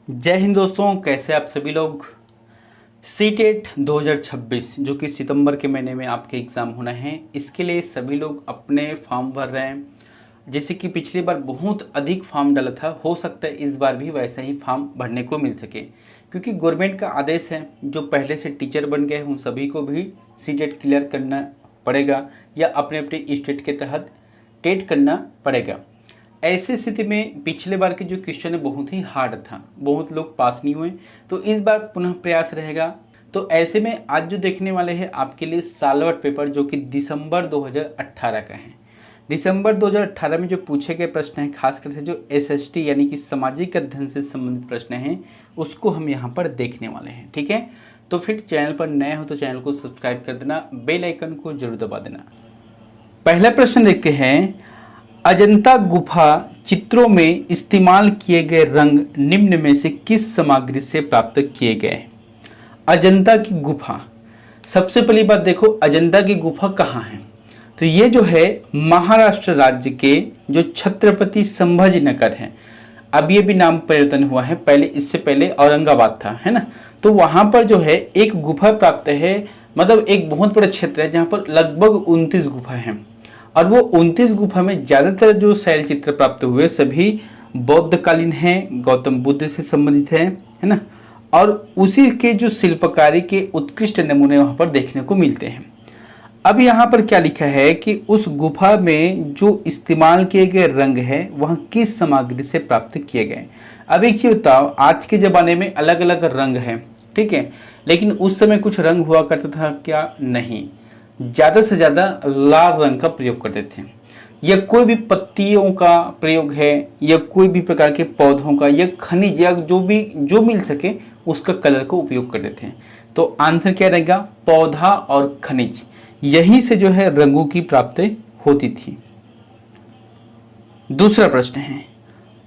जय हिंद दोस्तों, कैसे आप सभी लोग। सीटेट 2026 जो कि सितंबर के महीने में आपके एग्ज़ाम होना है, इसके लिए सभी लोग अपने फॉर्म भर रहे हैं। जैसे कि पिछली बार बहुत अधिक फॉर्म डाला था, हो सकता है इस बार भी वैसा ही फॉर्म भरने को मिल सके, क्योंकि गवर्नमेंट का आदेश है जो पहले से टीचर बन गए उन सभी को भी सीटेट क्लियर करना पड़ेगा या अपने अपने स्टेट के तहत टेट करना पड़ेगा। ऐसी स्थिति में पिछले बार के जो क्वेश्चन है बहुत ही हार्ड था, बहुत लोग पास नहीं हुए, तो इस बार पुनः प्रयास रहेगा। तो ऐसे में आज जो देखने वाले हैं आपके लिए सालवर पेपर जो कि दिसंबर 2018 का है। दिसंबर 2018 में जो पूछे गए प्रश्न हैं, खासकर से जो एसएसटी यानी कि सामाजिक अध्ययन से संबंधित प्रश्न हैं, उसको हम यहाँ पर देखने वाले हैं। ठीक है, तो फिर चैनल पर नए हो तो चैनल को सब्सक्राइब कर देना, बेल आइकन को जरूर दबा देना। पहला प्रश्न देखते हैं, अजंता गुफा चित्रों में इस्तेमाल किए गए रंग निम्न में से किस सामग्री से प्राप्त किए गए। अजंता की गुफा, सबसे पहली बात देखो अजंता की गुफा कहाँ है, तो ये जो है महाराष्ट्र राज्य के जो छत्रपति संभाजी नगर है। अब ये भी नाम परिवर्तन हुआ है, पहले इससे पहले औरंगाबाद था, है ना। तो वहां पर जो है एक गुफा प्राप्त है, मतलब एक बहुत बड़ा क्षेत्र है जहाँ पर लगभग 29 गुफा है, और वो 29 गुफा में ज़्यादातर जो शैल चित्र प्राप्त हुए सभी बौद्धकालीन हैं, गौतम बुद्ध से संबंधित है ना। और उसी के जो शिल्पकारी के उत्कृष्ट नमूने वहाँ पर देखने को मिलते हैं। अब यहाँ पर क्या लिखा है कि उस गुफा में जो इस्तेमाल किए गए रंग है वह किस सामग्री से प्राप्त किए गए। अब एक चीज बताओ, आज के ज़माने में अलग अलग रंग हैं, ठीक है, लेकिन उस समय कुछ रंग हुआ करता था क्या? नहीं, ज़्यादा से ज़्यादा लाल रंग का प्रयोग करते थे। या कोई भी पत्तियों का प्रयोग है, या कोई भी प्रकार के पौधों का, या खनिज, या जो मिल सके उसका कलर को उपयोग करते थे। तो आंसर क्या रहेगा? पौधा और खनिज, यहीं से जो है रंगों की प्राप्ति होती थी। दूसरा प्रश्न है,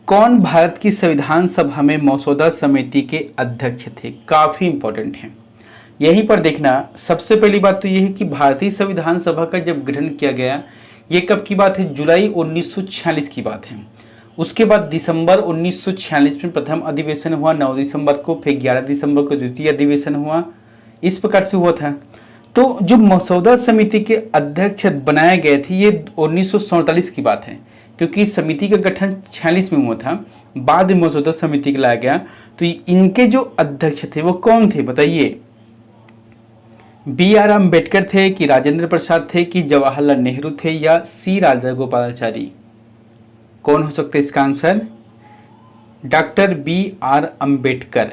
कौन भारत की संविधान सभा में मसौदा समिति के अध्यक्ष थे? काफी इंपॉर्टेंट है, यहीं पर देखना। सबसे पहली बात तो यह है कि भारतीय संविधान सभा का जब गठन किया गया, ये कब की बात है? जुलाई 1946 की बात है। उसके बाद दिसंबर 1946 में प्रथम अधिवेशन हुआ, 9 दिसंबर को, फिर 11 दिसंबर को द्वितीय अधिवेशन हुआ, इस प्रकार से हुआ था। तो जो मसौदा समिति के अध्यक्ष बनाए गए थे ये 1947 की बात है, क्योंकि समिति का गठन 46 में हुआ था, बाद में मसौदा समिति लाया गया। तो इनके जो अध्यक्ष थे वो कौन थे बताइए? BR अम्बेडकर थे कि राजेंद्र प्रसाद थे कि जवाहरलाल नेहरू थे या C राजागोपालाचारी? कौन हो सकता है इसका आंसर? Doctor BR Ambedkar.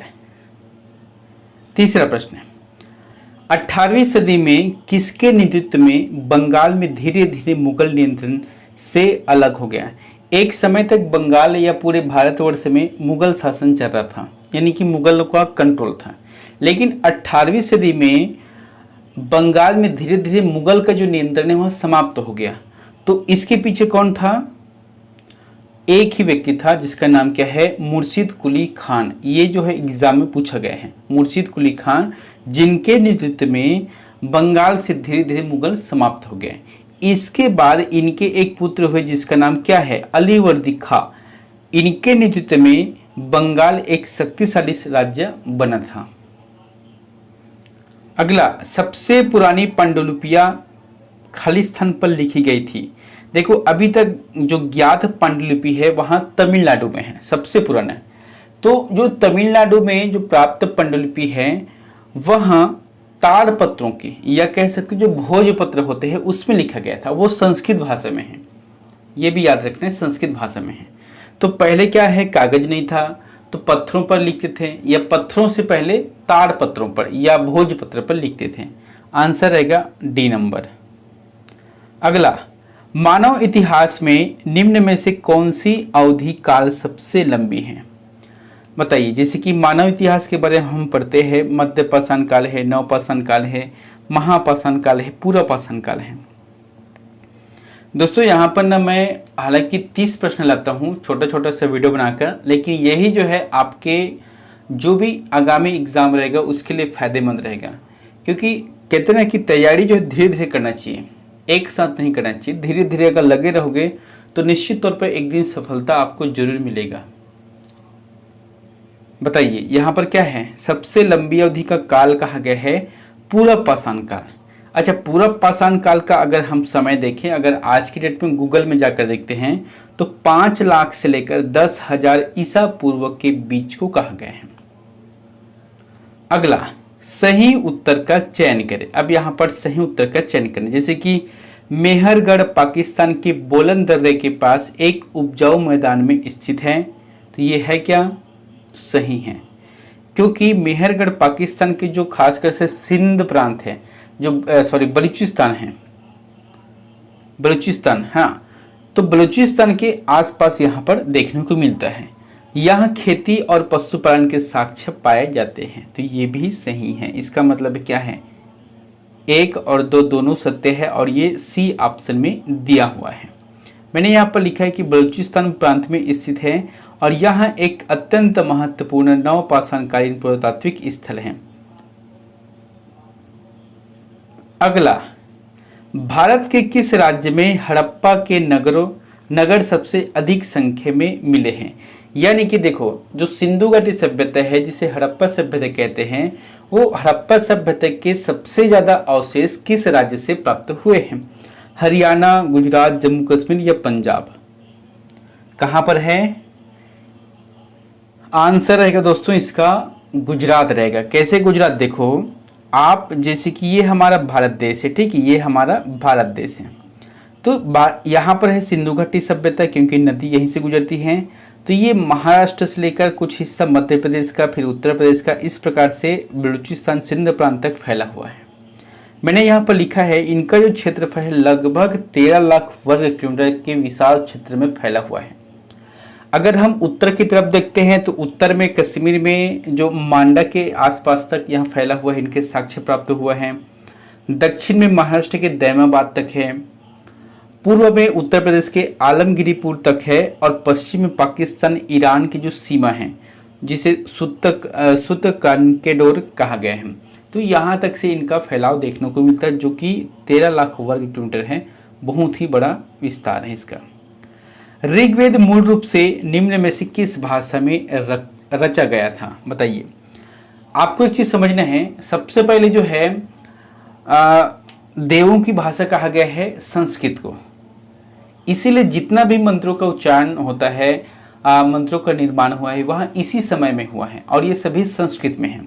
तीसरा प्रश्न, 18वीं सदी में किसके नेतृत्व में बंगाल में धीरे धीरे मुगल नियंत्रण से अलग हो गया? एक समय तक बंगाल या पूरे भारतवर्ष में मुगल शासन चल रहा था, यानी कि मुगलों का कंट्रोल था, लेकिन 18वीं सदी में बंगाल में धीरे धीरे मुगल का जो नियंत्रण है वह समाप्त हो गया। तो इसके पीछे कौन था? एक ही व्यक्ति था जिसका नाम क्या है? मुर्शिद कुली खान। ये जो है एग्जाम में पूछा गया है, मुर्शिद कुली खान, जिनके नेतृत्व में बंगाल से धीरे धीरे मुगल समाप्त हो गए। इसके बाद इनके एक पुत्र हुए जिसका नाम क्या है? अलीवर्दी खां। इनके नेतृत्व में बंगाल एक शक्तिशाली राज्य बना था। अगला, सबसे पुरानी पांडुलिपियां खालिस्तान पर लिखी गई थी। देखो अभी तक जो ज्ञात पांडुलिपि है वहां तमिलनाडु में है, सबसे पुराना। तो जो तमिलनाडु में जो प्राप्त पांडुलिपि है वह ताड़पत्रों की, या कह सकते जो भोजपत्र होते हैं उसमें लिखा गया था, वो संस्कृत भाषा में है। ये भी याद रखना है, संस्कृत भाषा में है। तो पहले क्या है, कागज नहीं था तो पत्थरों पर लिखते थे, या पत्थरों से पहले ताड़ पत्रों पर या भोजपत्र पर लिखते थे। आंसर रहेगा डी नंबर। अगला, मानव इतिहास में निम्न में से कौन सी अवधि काल सबसे लंबी है? बताइए। जैसे कि मानव इतिहास के बारे में हम पढ़ते हैं, मध्य पाषाण काल है, नवपाषाण काल है, महापाषाण काल है, पूरा पाषाण काल है। दोस्तों यहाँ पर ना मैं हालांकि 30 प्रश्न लाता हूँ छोटा छोटा सा वीडियो बनाकर, लेकिन यही जो है आपके जो भी आगामी एग्जाम रहेगा उसके लिए फायदेमंद रहेगा, क्योंकि कहते ना कि तैयारी जो है धीरे धीरे करना चाहिए, एक साथ नहीं करना चाहिए। धीरे धीरे अगर लगे रहोगे तो निश्चित तौर पर एक दिन सफलता आपको जरूर मिलेगा। बताइए यहाँ पर क्या है, सबसे लंबी अवधि का काल कहा गया है पूरब पाषाण काल। अच्छा, पूरब पाषाण काल का अगर हम समय देखें, अगर आज की डेट में गूगल में जाकर देखते हैं तो 5 लाख से लेकर 10,000 ईसा पूर्व के बीच को कहा गया है। अगला, सही उत्तर का चयन करें। अब यहाँ पर सही उत्तर का चयन करें, जैसे कि मेहरगढ़ पाकिस्तान के बोलन दर्रे के पास एक उपजाऊ मैदान में स्थित है, तो ये है क्या, सही है, क्योंकि मेहरगढ़ पाकिस्तान के जो खासकर से सिंध प्रांत है, जो सॉरी बलूचिस्तान है, बलूचिस्तान, हाँ, तो बलूचिस्तान के आसपास यहाँ पर देखने को मिलता है। यहाँ खेती और पशुपालन के साक्ष्य पाए जाते हैं, तो ये भी सही है। इसका मतलब क्या है, 1 और 2 दोनों सत्य है और ये सी ऑप्शन में दिया हुआ है। मैंने यहाँ पर लिखा है कि बलूचिस्तान प्रांत में स्थित है और यहाँ एक अत्यंत महत्वपूर्ण नवपाषाणकालीन पुरातात्विक स्थल है। अगला, भारत के किस राज्य में हड़प्पा के नगर सबसे अधिक संख्या में मिले हैं? यानी कि देखो, जो सिंधु घाटी सभ्यता है जिसे हड़प्पा सभ्यता कहते हैं, वो हड़प्पा सभ्यता के सबसे ज्यादा अवशेष किस राज्य से प्राप्त हुए हैं? हरियाणा, गुजरात, जम्मू कश्मीर या पंजाब? कहां पर है? आंसर रहेगा दोस्तों इसका गुजरात रहेगा। कैसे गुजरात? देखो आप, जैसे कि ये हमारा भारत देश है, ठीक है, ये हमारा भारत देश है, तो यहाँ पर है सिंधु घाटी सभ्यता क्योंकि नदी यहीं से गुजरती है। तो ये महाराष्ट्र से लेकर कुछ हिस्सा मध्य प्रदेश का, फिर उत्तर प्रदेश का, इस प्रकार से बलूचिस्तान सिंध प्रांत तक फैला हुआ है। मैंने यहाँ पर लिखा है इनका जो क्षेत्रफल है लगभग 13 लाख वर्ग किलोमीटर के विशाल क्षेत्र में फैला हुआ है। अगर हम उत्तर की तरफ देखते हैं तो उत्तर में कश्मीर में जो मांडा के आसपास तक यहाँ फैला हुआ है, इनके साक्ष्य प्राप्त हुआ है। दक्षिण में महाराष्ट्र के दैमाबाद तक है, पूर्व में उत्तर प्रदेश के आलमगिरीपुर तक है और पश्चिम में पाकिस्तान ईरान की जो सीमा है जिसे सुतकानकेडोर कहा गया है, तो यहाँ तक से इनका फैलाव देखने को मिलता है, जो कि 13 लाख वर्ग किलोमीटर है। बहुत ही बड़ा विस्तार है इसका। ऋग्वेद मूल रूप से निम्न में से किस भाषा में रचा गया था? बताइए। आपको एक चीज समझना है, सबसे पहले जो है देवों की भाषा कहा गया है संस्कृत को, इसीलिए जितना भी मंत्रों का उच्चारण होता है, मंत्रों का निर्माण हुआ है, वह इसी समय में हुआ है और ये सभी संस्कृत में है।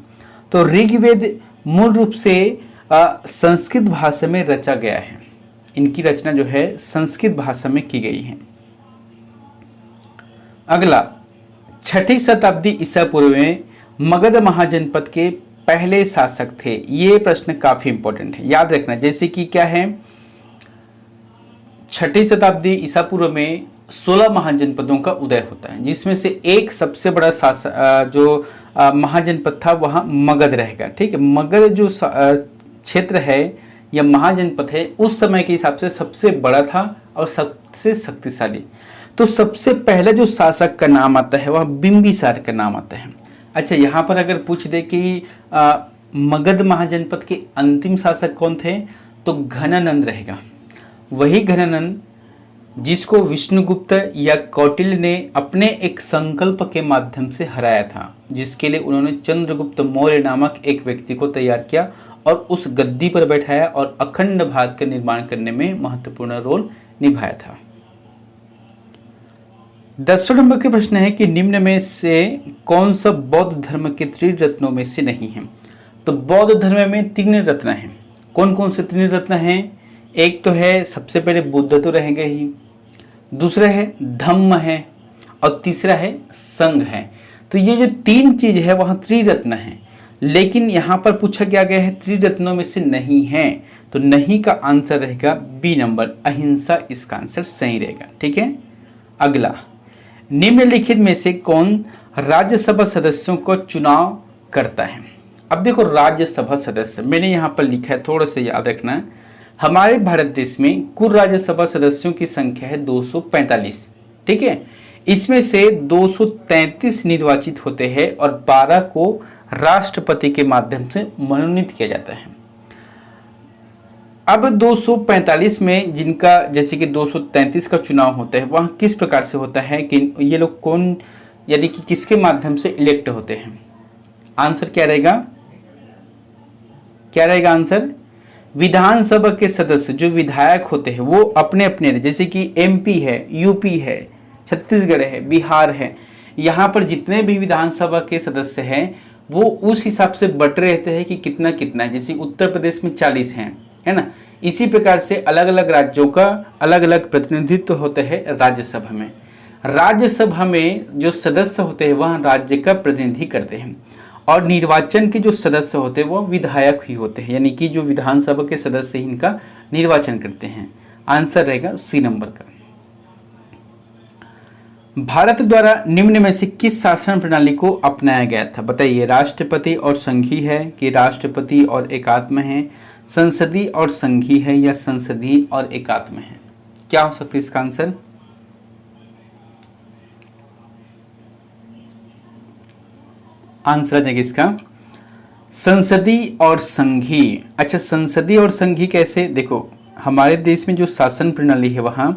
तो ऋग्वेद मूल रूप से संस्कृत भाषा में रचा गया है। इनकी रचना जो है संस्कृत भाषा में की गई है। अगला, 6ठी शताब्दी ईसा पूर्व में मगध महाजनपद के पहले शासक थे। ये प्रश्न काफी इंपॉर्टेंट है, याद रखना। जैसे कि क्या है, 6ठी शताब्दी ईसा पूर्व में 16 महाजनपदों का उदय होता है, जिसमें से एक सबसे बड़ा जो महाजनपद था वह मगध रहेगा। ठीक है, मगध जो क्षेत्र है या महाजनपद है उस समय के हिसाब से सबसे बड़ा था और सबसे शक्तिशाली। तो सबसे पहले जो शासक का नाम आता है वह बिंबिसार का नाम आता है। अच्छा, यहाँ पर अगर पूछ दे कि मगध महाजनपद के अंतिम शासक कौन थे, तो घनानंद रहेगा। वही घनानंद जिसको विष्णुगुप्त या कौटिल्य ने अपने एक संकल्प के माध्यम से हराया था, जिसके लिए उन्होंने चंद्रगुप्त मौर्य नामक एक व्यक्ति को तैयार किया और उस गद्दी पर बैठाया और अखंड भारत का निर्माण करने में महत्वपूर्ण रोल निभाया था। 10वें नंबर के प्रश्न है कि निम्न में से कौन सा बौद्ध धर्म के त्रिरत्नों में से नहीं है? तो बौद्ध धर्म में 3 रत्न हैं। कौन कौन से 3 रत्न हैं? एक तो है, सबसे पहले बुद्ध तो रहेंगे ही, दूसरा है धम्म है और तीसरा है संघ है। तो ये जो 3 चीज है वहां त्रिरत्न है, लेकिन यहां पर पूछा गया है त्रिरत्नों में से नहीं है, तो नहीं का आंसर रहेगा बी नंबर, अहिंसा इसका आंसर सही रहेगा। ठीक है। अगला, निम्नलिखित में से कौन राज्यसभा सदस्यों को चुनाव करता है? अब देखो, राज्यसभा सदस्य मैंने यहाँ पर लिखा है, थोड़ा सा याद रखना। हमारे भारत देश में कुल राज्यसभा सदस्यों की संख्या है 245। ठीक है, इसमें से 233 निर्वाचित होते हैं और 12 को राष्ट्रपति के माध्यम से मनोनीत किया जाता है। अब 245 में जिनका, जैसे कि 233 का चुनाव होता है, वह किस प्रकार से होता है कि ये लोग कौन यानी कि किसके माध्यम से इलेक्ट होते हैं? आंसर क्या रहेगा? क्या रहेगा आंसर? विधानसभा के सदस्य जो विधायक होते हैं वो अपने अपने, जैसे कि एमपी है, यूपी है, छत्तीसगढ़ है, बिहार है, यहाँ पर जितने भी विधानसभा के सदस्य हैं वो उस हिसाब से बट रहते हैं कि कितना कितना है। जैसे उत्तर प्रदेश में 40 हैं, है ना। इसी प्रकार से अलग अलग राज्यों का अलग अलग प्रतिनिधित्व होता है राज्यसभा में। राज्यसभा में जो सदस्य होते हैं वह राज्य का प्रतिनिधि करते हैं, और निर्वाचन के जो सदस्य होते हैं वो विधायक ही होते हैं, यानी कि जो विधानसभा के सदस्य ही इनका निर्वाचन करते हैं। आंसर रहेगा सी नंबर का। भारत द्वारा निम्न में से किस शासन प्रणाली को अपनाया गया था? बताइए, राष्ट्रपति और संघीय है कि राष्ट्रपति और एकात्म है, संसदीय और संघीय है, या संसदीय और एकात्म है? क्या हो सकता है इसका आंसर? आंसर आ जाएगा इसका संसदीय और संघीय। अच्छा, संसदीय और संघीय कैसे? देखो, हमारे देश में जो शासन प्रणाली है वहाँ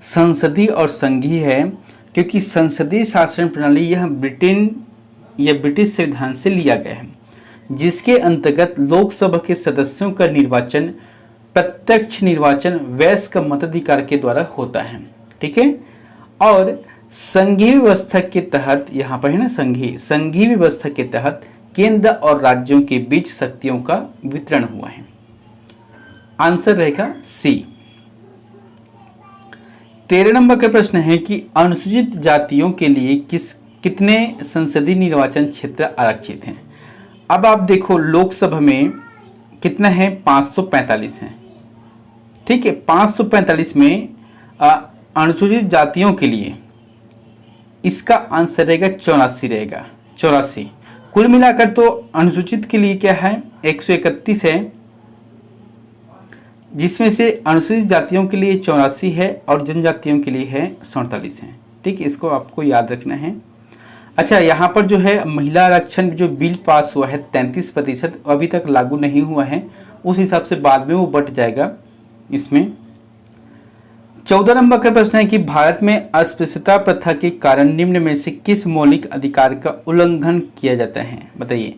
संसदीय और संघीय है, क्योंकि संसदीय शासन प्रणाली यह ब्रिटेन या ब्रिटिश संविधान से लिया गया है, जिसके अंतर्गत लोकसभा के सदस्यों का निर्वाचन प्रत्यक्ष निर्वाचन वयस्क मताधिकार के द्वारा होता है। ठीक है। और संघीय व्यवस्था के तहत, यहाँ पर है ना संघीय व्यवस्था के तहत केंद्र और राज्यों के बीच शक्तियों का वितरण हुआ है। आंसर रहेगा सी। 13 नंबर का प्रश्न है कि अनुसूचित जातियों के लिए कितने संसदीय निर्वाचन क्षेत्र आरक्षित हैं? अब आप देखो, लोकसभा में कितना है? 545 है। ठीक है, 545 में अनुसूचित जातियों के लिए इसका आंसर रहेगा 84 रहेगा, 84। कुल मिलाकर तो अनुसूचित के लिए क्या है? 131 है, जिसमें से अनुसूचित जातियों के लिए 84 है और जनजातियों के लिए है 47 है। ठीक है, इसको आपको याद रखना है। अच्छा, यहाँ पर जो है महिला आरक्षण जो बिल पास हुआ है 33% अभी तक लागू नहीं हुआ है, उस हिसाब से बाद में वो बढ़ जाएगा इसमें। 14 नंबर का प्रश्न है कि भारत में अस्पृश्यता प्रथा के कारण निम्न में से किस मौलिक अधिकार का उल्लंघन किया जाता है? बताइए,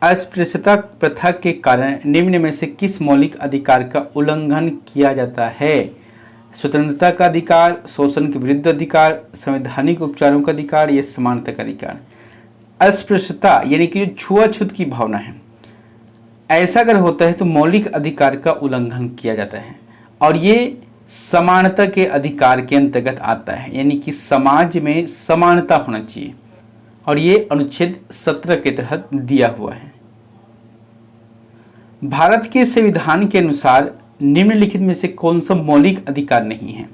अस्पृश्यता प्रथा के कारण निम्न में से किस मौलिक अधिकार का उल्लंघन किया जाता है? स्वतंत्रता का अधिकार, शोषण के विरुद्ध अधिकार, संवैधानिक उपचारों का अधिकार, या समानता का अधिकार? अस्पृश्यता यानी कि जो छुआछूत की भावना है, ऐसा अगर होता है तो मौलिक अधिकार का उल्लंघन किया जाता है, और ये समानता के अधिकार के अंतर्गत आता है, यानी कि समाज में समानता होना चाहिए, और ये अनुच्छेद 17 के तहत दिया हुआ है। भारत के संविधान के अनुसार निम्नलिखित में से कौन सा मौलिक अधिकार नहीं है?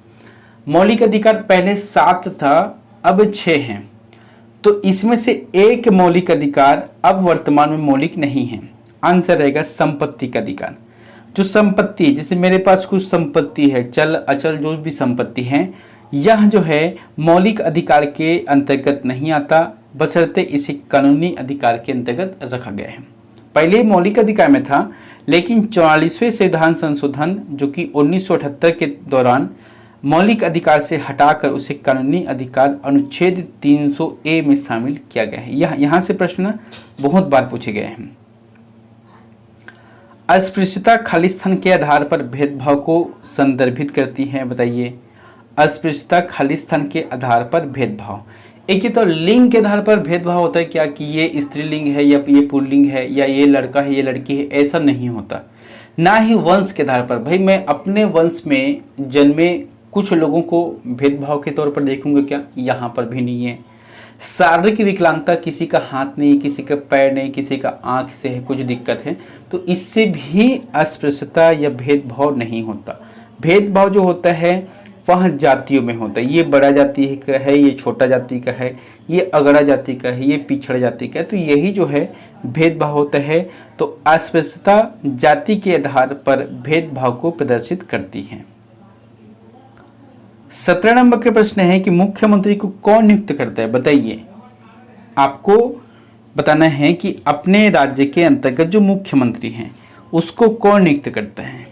मौलिक अधिकार पहले 7 था, अब 6 हैं, तो इसमें से एक मौलिक अधिकार अब वर्तमान में मौलिक नहीं है। आंसर रहेगा संपत्ति का अधिकार। जो संपत्ति, जैसे मेरे पास कुछ संपत्ति है, चल अचल जो भी संपत्ति है, यह जो है मौलिक अधिकार के अंतर्गत नहीं आता, बशर्ते इसे कानूनी अधिकार के अंतर्गत रखा गया है। पहले मौलिक अधिकार में था, लेकिन 44वें संविधान संशोधन जो कि 1978 के दौरान मौलिक अधिकार से हटाकर उसे कानूनी अधिकार अनुच्छेद 300A में शामिल किया गया है। यहाँ से प्रश्न बहुत बार पूछे गए हैं। अस्पृश्यता खालिस्तान के आधार पर भेदभाव को संदर्भित करती है। बताइए, अस्पृश्यता खालिस्तान के आधार पर भेदभाव, एक ही तो लिंग के आधार पर भेदभाव होता है क्या, कि ये स्त्रीलिंग है या ये पुल्लिंग है, या ये लड़का है ये लड़की है, ऐसा नहीं होता। ना ही वंश के आधार पर, भाई मैं अपने वंश में जन्मे कुछ लोगों को भेदभाव के तौर पर देखूंगा क्या? यहाँ पर भी नहीं है। शारीरिक विकलांगता, किसी का हाथ नहीं, किसी का पैर नहीं, किसी का आंख से है कुछ दिक्कत है, तो इससे भी अस्पृश्यता या भेदभाव नहीं होता। भेदभाव जो होता है वह जातियों में होता है, ये बड़ा जाति का है, ये छोटा जाति का है, ये अगड़ा जाति का है, ये पिछड़ा जाति का है, तो यही जो है भेदभाव होता है। तो अस्पृश्यता जाति के आधार पर भेदभाव को प्रदर्शित करती है। 17 नंबर के प्रश्न है कि मुख्यमंत्री को कौन नियुक्त करता है? बताइए, आपको बताना है कि अपने राज्य के अंतर्गत जो मुख्यमंत्री हैं उसको कौन नियुक्त करता है?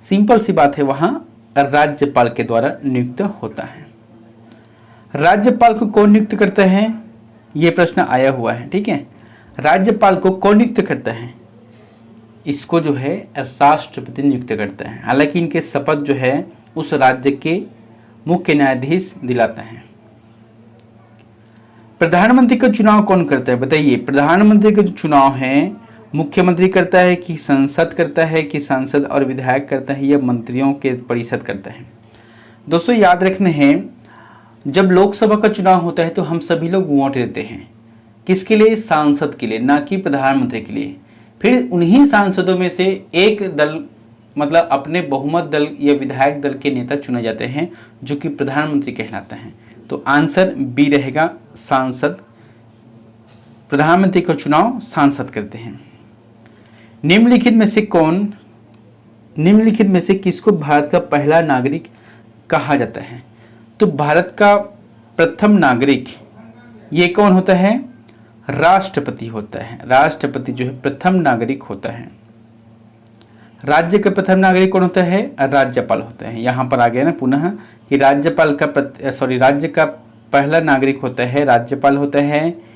सिंपल सी बात है, वहां राज्यपाल के द्वारा नियुक्त होता है। राज्यपाल को कौन नियुक्त करता है, ये प्रश्न आया हुआ है। ठीक है, राज्यपाल को कौन नियुक्त करता है, इसको जो है राष्ट्रपति नियुक्त करता है। हालांकि इनके शपथ जो है उस राज्य के मुख्य न्यायाधीश दिलाता है। प्रधानमंत्री का चुनाव कौन करता है, बताइए। प्रधानमंत्री का जो चुनाव है मुख्यमंत्री करता है कि संसद करता है कि सांसद और विधायक करता है या मंत्रियों के परिषद करता है। दोस्तों याद रखना है, जब लोकसभा का चुनाव होता है तो हम सभी लोग वोट देते हैं, किसके लिए, सांसद के लिए, ना कि प्रधानमंत्री के लिए। फिर उन्हीं सांसदों में से एक दल मतलब अपने बहुमत दल या विधायक दल के नेता चुने जाते हैं जो कि प्रधानमंत्री कहलाता है। तो आंसर बी रहेगा, सांसद। प्रधानमंत्री का चुनाव सांसद करते हैं। निम्नलिखित में से किसको भारत का पहला नागरिक कहा जाता है, तो भारत का प्रथम नागरिक ये कौन होता है, राष्ट्रपति होता है। राष्ट्रपति जो है प्रथम नागरिक होता है। राज्य का प्रथम नागरिक कौन होता है, राज्यपाल होता है। यहाँ पर आ गया ना पुनः कि राज्य का पहला नागरिक होता है राज्यपाल होता है,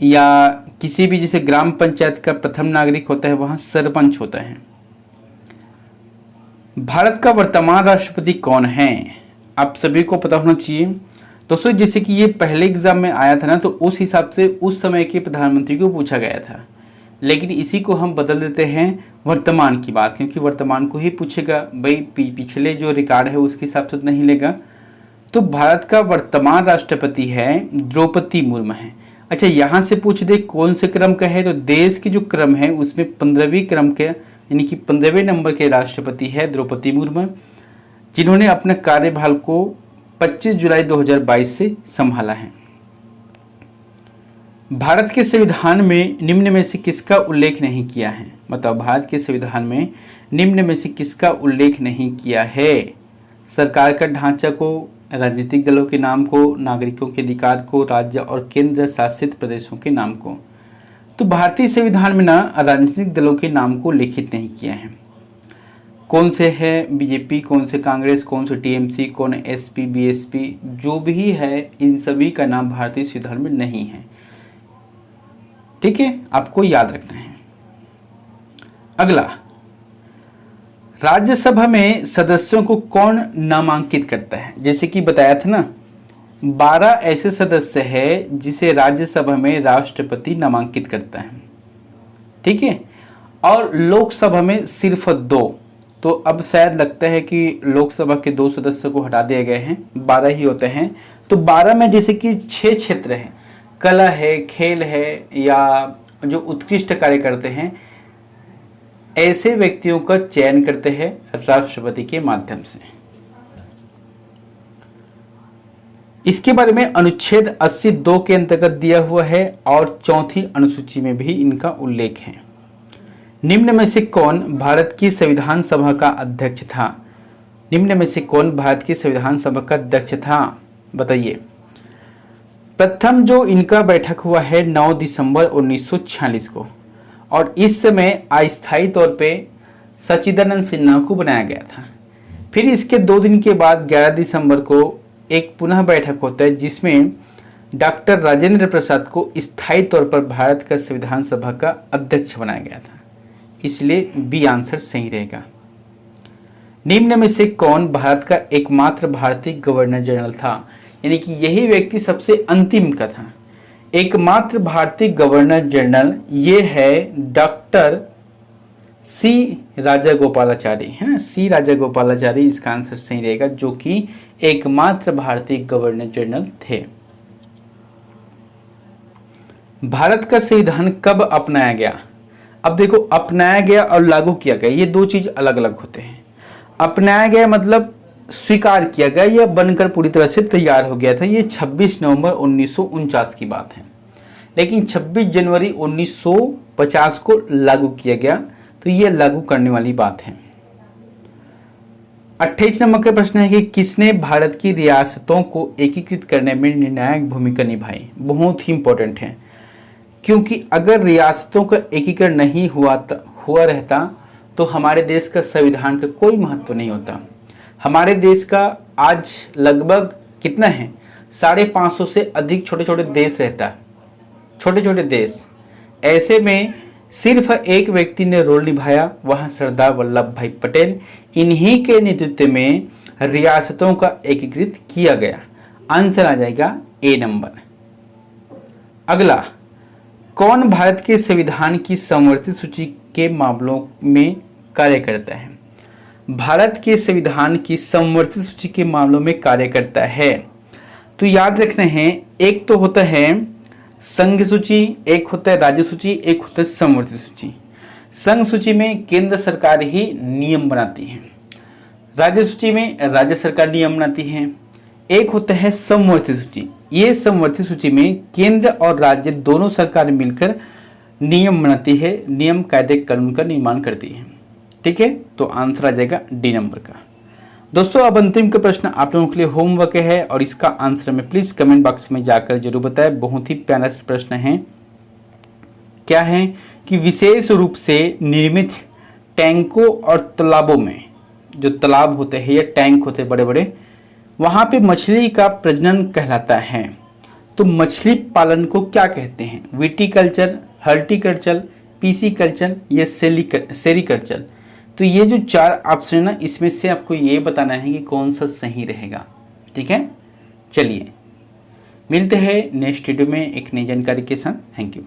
या किसी भी जैसे ग्राम पंचायत का प्रथम नागरिक होता है वहाँ सरपंच होता है। भारत का वर्तमान राष्ट्रपति कौन है, आप सभी को पता होना चाहिए। दोस्तों जैसे कि ये पहले एग्जाम में आया था ना, तो उस हिसाब से उस समय के प्रधानमंत्री को पूछा गया था, लेकिन इसी को हम बदल देते हैं वर्तमान की बात, क्योंकि वर्तमान को ही पूछेगा भाई, पिछले जो रिकॉर्ड है उसके हिसाब से नहीं लेगा। तो भारत का वर्तमान राष्ट्रपति है द्रौपदी मुर्मू है। अच्छा, यहाँ से पूछ दे कौन से क्रम का है, तो देश के जो क्रम है उसमें 15वीं क्रम के यानी कि 15वें नंबर के राष्ट्रपति है द्रौपदी मुर्मू, जिन्होंने अपने कार्यभार को 25 जुलाई 2022 से संभाला है। भारत के संविधान में निम्न में से किसका उल्लेख नहीं किया है, मतलब भारत के संविधान में निम्न में से किसका उल्लेख नहीं किया है, सरकार का ढांचा को, राजनीतिक दलों के नाम को, नागरिकों के अधिकार को, राज्य और केंद्र शासित प्रदेशों के नाम को। तो भारतीय संविधान में ना राजनीतिक दलों के नाम को लिखित नहीं किया है। कौन से है बीजेपी, कौन से कांग्रेस, कौन से टीएमसी, कौन एसपी, बीएसपी, जो भी है इन सभी का नाम भारतीय संविधान में नहीं है। ठीक है, आपको याद रखना है। अगला, राज्यसभा में सदस्यों को कौन नामांकित करता है, जैसे कि बताया था ना 12 ऐसे सदस्य हैं जिसे राज्यसभा में राष्ट्रपति नामांकित करता है। ठीक है, और लोकसभा में सिर्फ 2, तो अब शायद लगता है कि लोकसभा के 2 सदस्य को हटा दिए गए हैं, 12 ही होते हैं। तो 12 में जैसे कि 6 क्षेत्र हैं, कला है, खेल है, या जो उत्कृष्ट कार्य करते हैं, ऐसे व्यक्तियों का चयन करते हैं राष्ट्रपति के माध्यम से। इसके बारे में अनुच्छेद 82 के अंतर्गत दिया हुआ है और 4थी अनुसूची में भी इनका उल्लेख है। निम्न में से कौन भारत की संविधान सभा का अध्यक्ष था, निम्न में से कौन भारत की संविधान सभा का अध्यक्ष था, बताइए। प्रथम जो इनका बैठक हुआ है 9 दिसंबर 1946 को, और इस समय अस्थायी तौर पे सच्चिदानंद सिन्हा को बनाया गया था। फिर इसके 2 दिन के बाद 11 दिसंबर को एक पुनः बैठक होता है जिसमें डॉक्टर राजेंद्र प्रसाद को स्थायी तौर पर भारत का संविधान सभा का अध्यक्ष बनाया गया था, इसलिए बी आंसर सही रहेगा। निम्न में से कौन भारत का एकमात्र भारतीय गवर्नर जनरल था, यानी कि यही व्यक्ति सबसे अंतिम का था, एकमात्र भारतीय गवर्नर जनरल ये है डॉक्टर सी राजागोपालाचारी, है ना, सी राजागोपालाचारी इसका आंसर सही रहेगा, जो कि एकमात्र भारतीय गवर्नर जनरल थे। भारत का संविधान कब अपनाया गया, अब देखो अपनाया गया और लागू किया गया ये 2 चीज अलग अलग होते हैं। अपनाया गया मतलब स्वीकार किया गया या बनकर पूरी तरह से तैयार हो गया था, ये 26 नवंबर 1949 की बात है, लेकिन 26 जनवरी 1950 को लागू किया गया, तो ये लागू करने वाली बात है। 28 नंबर का प्रश्न है कि किसने भारत की रियासतों को एकीकृत करने में निर्णायक भूमिका निभाई, बहुत ही इंपॉर्टेंट है, क्योंकि अगर रियासतों का एकीकरण नहीं हुआ रहता तो हमारे देश का संविधान का कोई महत्व नहीं होता। हमारे देश का आज लगभग कितना है 550 से अधिक छोटे छोटे देश रहता है, छोटे छोटे देश। ऐसे में सिर्फ एक व्यक्ति ने रोल निभाया, वह सरदार वल्लभ भाई पटेल। इन्हीं के नेतृत्व में रियासतों का एकीकृत किया गया। आंसर आ जाएगा ए नंबर। अगला, कौन भारत के संविधान की संवर्धित सूची के मामलों में कार्य करता है? भारत के संविधान की संवर्धित सूची के मामलों में कार्य करता है तो याद रखना है, एक तो होता है संघ सूची, एक होता है राज्य सूची, एक होता है संवर्धित सूची। संघ सूची में केंद्र सरकार ही नियम बनाती है, राज्य सूची में राज्य सरकार नियम बनाती है। एक होता है संवर्धित सूची, ये संवर्धित सूची में केंद्र और राज्य दोनों सरकार मिलकर नियम बनाती है, नियम कायदे कानून का निर्माण करती है। ठीक है, तो आंसर आ जाएगा डी नंबर का। दोस्तों, अब अंतिम का प्रश्न आप लोगों के लिए होमवर्क है और इसका आंसर में प्लीज कमेंट बॉक्स में जाकर जरूर बताएं। बहुत ही प्यारा सा प्रश्न है। क्या है कि विशेष रूप से निर्मित टैंकों और तालाबों में, जो तालाब होते हैं या टैंक होते हैं बड़े बड़े, वहां पे मछली का प्रजनन कहलाता है। तो मछली पालन को क्या कहते हैं? विटीकल्चर, हर्टिकल्चर, पीसीकल्चर या सेरीकल्चर। तो ये जो 4 ऑप्शन है ना, इसमें से आपको ये बताना है कि कौन सा सही रहेगा। ठीक है, चलिए मिलते हैं नेक्स्ट वीडियो में एक नई जानकारी के साथ। Thank you.